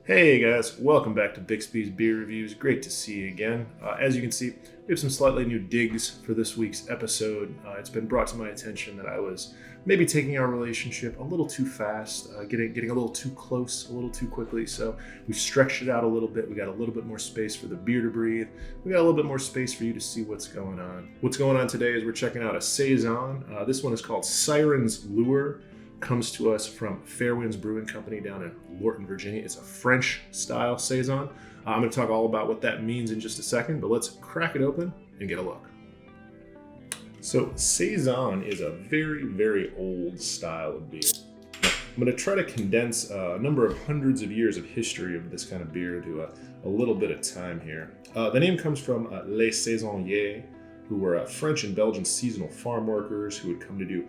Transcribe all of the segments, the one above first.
Hey guys, welcome back to Bixby's Beer Reviews. Great to see you again. As you can see, we have some slightly new digs for this week's episode. It's been brought to my attention that I was maybe taking our relationship a little too fast, getting a little too close, a little too quickly. So we've stretched it out a little bit. We got a little bit more space for the beer to breathe. We got a little bit more space for you to see what's going on. What's going on today is we're checking out a Saison. This one is called Siren's Lure. Comes to us from Fair Winds Brewing Co down in Lorton, Virginia. It's a French style Saison. I'm going to talk all about what that means in just a second, but let's crack it open and get a look. So Saison is a very, very old style of beer. I'm going to try to condense a number of hundreds of years of history of this kind of beer into a little bit of time here. The name comes from les saisonniers, who were French and Belgian seasonal farm workers who would come to do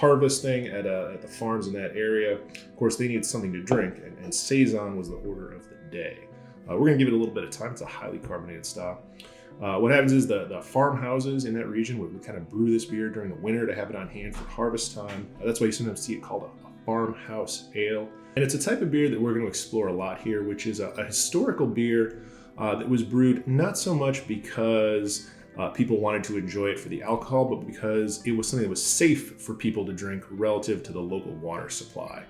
harvesting at the farms in that area. Of course, they needed something to drink, and Saison was the order of the day. We're going to give it a little bit of time. It's a highly carbonated style. What happens is the farmhouses in that region would kind of brew this beer during the winter to have it on hand for harvest time. That's why you sometimes see it called a farmhouse ale. And it's a type of beer that we're going to explore a lot here, which is a historical beer that was brewed not so much because people wanted to enjoy it for the alcohol, but because it was something that was safe for people to drink relative to the local water supply.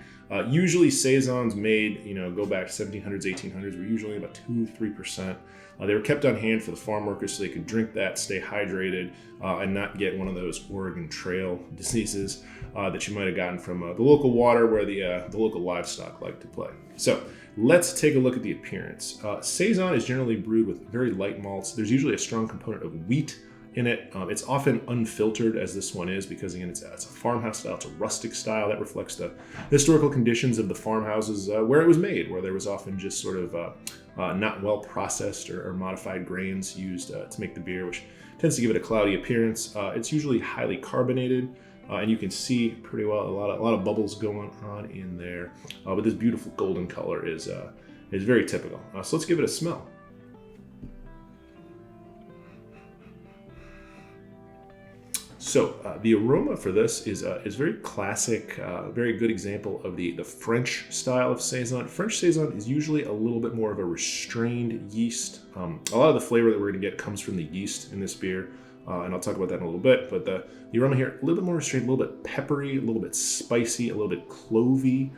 Usually Saisons made, go back to 1700s, 1800s, were usually about 2-3%. They were kept on hand for the farm workers so they could drink that, stay hydrated, and not get one of those Oregon Trail diseases that you might have gotten from the local water where the local livestock like to play. So let's take a look at the appearance. Saison is generally brewed with very light malts. There's usually a strong component of wheat in it. It's often unfiltered, as this one is, because again, it's a farmhouse style, it's a rustic style that reflects the historical conditions of the farmhouses where it was made, where there was often just sort of not well processed or modified grains used to make the beer, which tends to give it a cloudy appearance. It's usually highly carbonated. And you can see pretty well a lot of bubbles going on in there. But this beautiful golden color is very typical. So let's give it a smell. So the aroma for this is very classic, very good example of the French style of Saison. French Saison is usually a little bit more of a restrained yeast. A lot of the flavor that we're going to get comes from the yeast in this beer. And I'll talk about that in a little bit, but the aroma here, a little bit more restrained, a little bit peppery, a little bit spicy, a little bit clovey.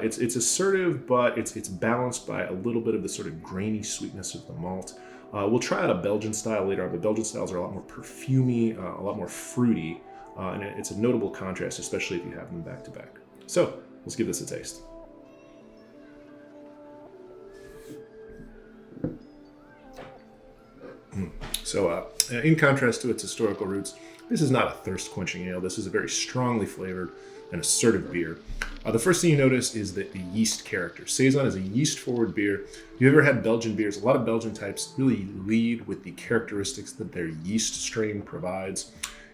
It's assertive, but it's balanced by a little bit of the sort of grainy sweetness of the malt. We'll try out a Belgian style later on. The Belgian styles are a lot more perfumey, a lot more fruity, and it's a notable contrast, especially if you have them back to back. So let's give this a taste. So in contrast to its historical roots, this is not a thirst-quenching ale. This is a very strongly flavored and assertive beer. The first thing you notice is the yeast character. Saison is a yeast-forward beer. If you've ever had Belgian beers, a lot of Belgian types really lead with the characteristics that their yeast strain provides.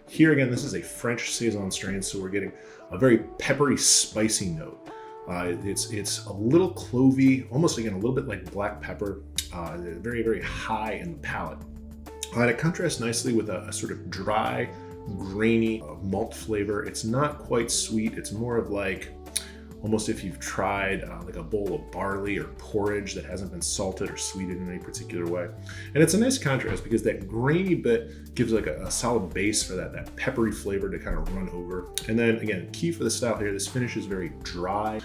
Here again, this is a French Saison strain, so we're getting a very peppery, spicy note. It's a little clovey, almost again a little bit like black pepper, very, very high in the palate. And it contrasts nicely with a sort of dry, grainy malt flavor. It's not quite sweet. It's more of like almost if you've tried like a bowl of barley or porridge that hasn't been salted or sweetened in any particular way. And it's a nice contrast because that grainy bit gives like a solid base for that peppery flavor to kind of run over. And then again, key for the style here, this finish is very dry.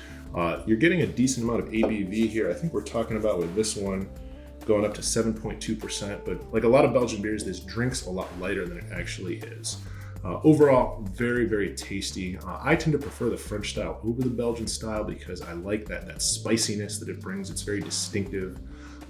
You're getting a decent amount of ABV here. I think we're talking about with this one going up to 7.2%, but like a lot of Belgian beers, this drinks a lot lighter than it actually is. Overall, very, very tasty. I tend to prefer the French style over the Belgian style because I like that spiciness that it brings. It's very distinctive.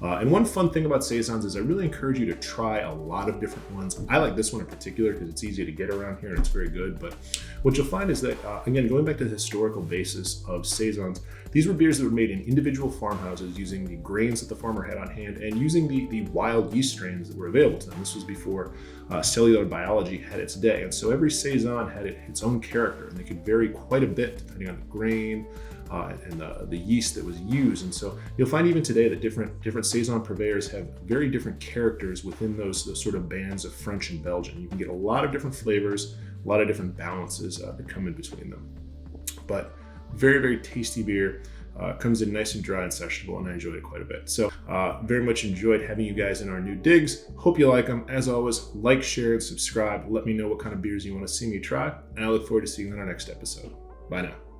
And one fun thing about Saisons is I really encourage you to try a lot of different ones. I like this one in particular because it's easy to get around here and it's very good. But what you'll find is that, again, going back to the historical basis of Saisons, these were beers that were made in individual farmhouses using the grains that the farmer had on hand and using the wild yeast strains that were available to them. This was before cellular biology had its day. And so every Saison had its own character, and they could vary quite a bit depending on the grain and the yeast that was used. And so you'll find even today that different Saison purveyors have very different characters within those sort of bands of French and Belgian. You can get a lot of different flavors, a lot of different balances that come in between them. But very, very tasty beer. Comes in nice and dry and sessionable, and I enjoyed it quite a bit. So very much enjoyed having you guys in our new digs. Hope you like them. As always, like, share, and subscribe. Let me know what kind of beers you want to see me try, and I look forward to seeing you in our next episode. Bye now.